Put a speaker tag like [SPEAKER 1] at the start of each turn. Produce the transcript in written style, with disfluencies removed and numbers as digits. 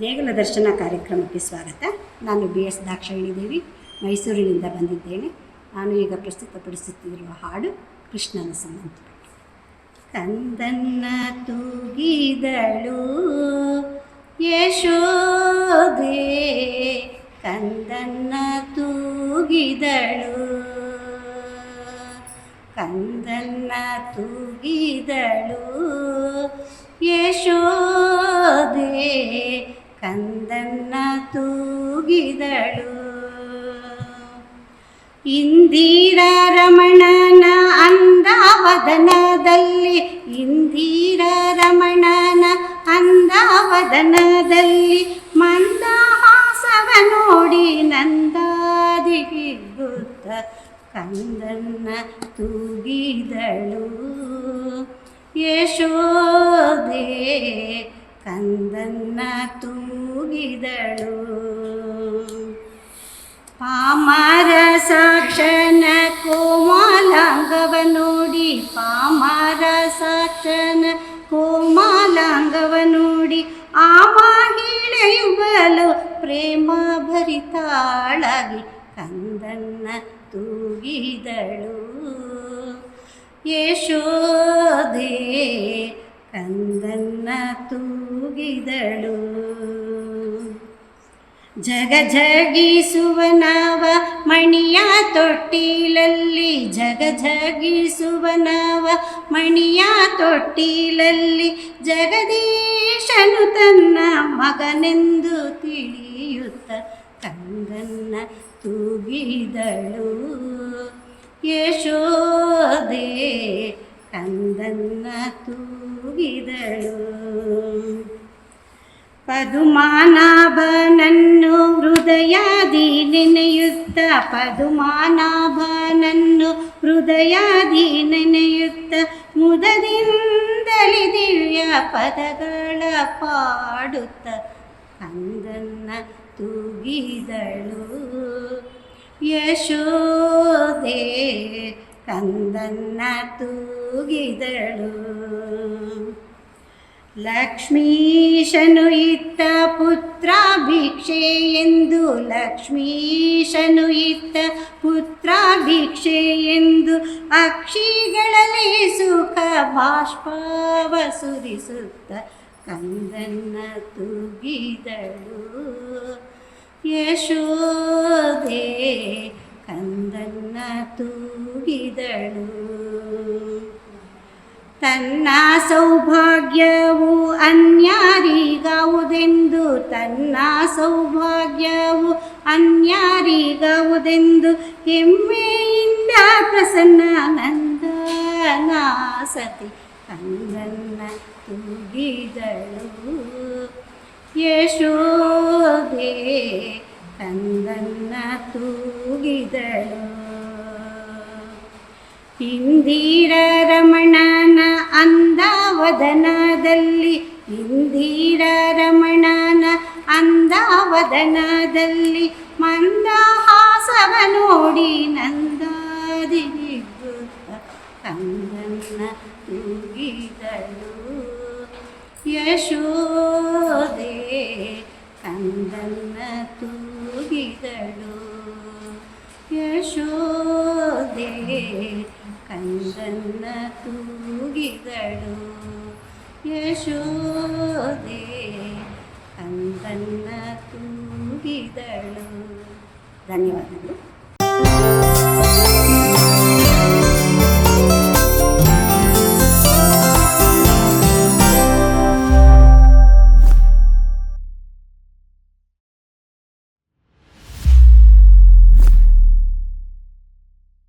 [SPEAKER 1] ದೇಗುಲ ದರ್ಶನ ಕಾರ್ಯಕ್ರಮಕ್ಕೆ ಸ್ವಾಗತ. ನಾನು BS ದಾಕ್ಷಾಯಿಣಿ ದೇವಿ, ಮೈಸೂರಿನಿಂದ ಬಂದಿದ್ದೇನೆ. ನಾನು ಈಗ ಪ್ರಸ್ತುತಪಡಿಸುತ್ತಿರುವ ಹಾಡು ಕೃಷ್ಣನ ಸಂಬಂಧ. ಕಂದನ್ನ ತೂಗಿದಳು ಯಶೋದೆ, ಕಂದನ್ನ ತೂಗಿದಳು, ಕಂದನ್ನ ತೂಗಿದಳು ಯಶೋದೆ, ಕಂದನ್ನ ತೂಗಿದಳು. ಇಂದಿರ ರಮಣನ ಅಂದವದನದಲ್ಲಿ, ಇಂದಿರ ರಮಣನ ಅಂದವದನದಲ್ಲಿ ಮಂದಹಾಸವ ನೋಡಿ ನಂದಾದಿಗಿಗುತ್ತ ಕಂದನ್ನ ತೂಗಿದಳು ಯಶೋದೆ, ಕಂದನ್ನ ತೂಗಿದಳು. ಪಾಮರ ಸಾಕ್ಷನ ಕೋಮಲಾಂಗವ ನೋಡಿ, ಪಾಮರ ಸಾಕ್ಷನ ಕೋಮಲಾಂಗವ ನೋಡಿ ಆ ಮಹಿಳೆಯುಗಳು ಪ್ರೇಮ ಭರಿತಾಳಾಗಿ ಕಂದನ್ನ ತೂಗಿದಳು ಯಶೋದೆ, ಕಂದನ್ನ ತೂಗಿದಳು. ಜಗಜಗಿಸುವನವ ಮಣಿಯ ತೊಟ್ಟಿಲಲ್ಲಿ, ಜಗಜಗಿಸುವನವ ಮಣಿಯ ತೊಟ್ಟಿಲಲ್ಲಿ ಜಗದೀಶನು ತನ್ನ ಮಗನೆಂದು ತಿಳಿಯುತ್ತ ಕಂದನ್ನ ತೂಗಿದಳು ಯಶೋದೆ, ಕಂದನ್ನ ತೂಗಿದಳು. ಪದುಮಾನಾಭನನ್ನು ಹೃದಯದಿ ನೆನೆಯುತ್ತ, ಪದುಮಾನಾಭನನ್ನು ಹೃದಯದಿ ನೆನೆಯುತ್ತ ಮುದದಿಂದಲೇ ದಿವ್ಯ ಪದಗಳ ಪಾಡುತ್ತ ಕಂದನ್ನ ತೂಗಿದಳು ಯಶೋದೆ, ಕಂದನ್ನ ತೂಗಿದಳು. ಲಕ್ಷ್ಮೀಶನು ಇತ್ತ ಪುತ್ರ ಭಿಕ್ಷೆ ಎಂದು, ಲಕ್ಷ್ಮೀಶನು ಇತ್ತ ಪುತ್ರ ಭಿಕ್ಷೆ ಎಂದು ಅಕ್ಷಿಗಳಲ್ಲಿ ಸುಖ ಬಾಷ್ಪವ ಸುರಿಸುತ್ತ ಕಂದನ್ನ ತೂಗಿದಳು ಯಶೋದೆ, ಕಂದನ್ನ ತೂಗಿದಳು. ತನ್ನ ಸೌಭಾಗ್ಯವು ಅನ್ಯಾರಿಗಾವುದೆಂದು, ತನ್ನ ಸೌಭಾಗ್ಯವು ಅನ್ಯಾರಿಗಾವುದೆಂದು ಹೆಮ್ಮೆಯಿಂದ ಪ್ರಸನ್ನಾನಂದನ ಸತಿ ಕಂದನ್ನ ತೂಗಿದಳು ಯಶೋದೆ, ಕಂದನ್ನ ತೂಗಿದಳು. ಇಂದಿರ ರಮಣನ ಅಂದವದನದಲ್ಲಿ, ಇಂದಿರ ರಮಣನ ಅಂದವದನದಲ್ಲಿ ಮಂದಹಾಸವ ನೋಡಿ ನಂದಾದಿಗುತ್ತ ಕಂದನ್ನ ತೂಗಿದಳು ಯಶೋದೆ, ಕಂದನ್ನ ತೂಗಿದಳು ಯಶೋದೆ, ಕಂದನ್ನ ತೂಗಿದಳು ಯಶೋದೆ, ಕಂದನ್ನ ತೂಗಿದಳು. ಧನ್ಯವಾದಗಳು.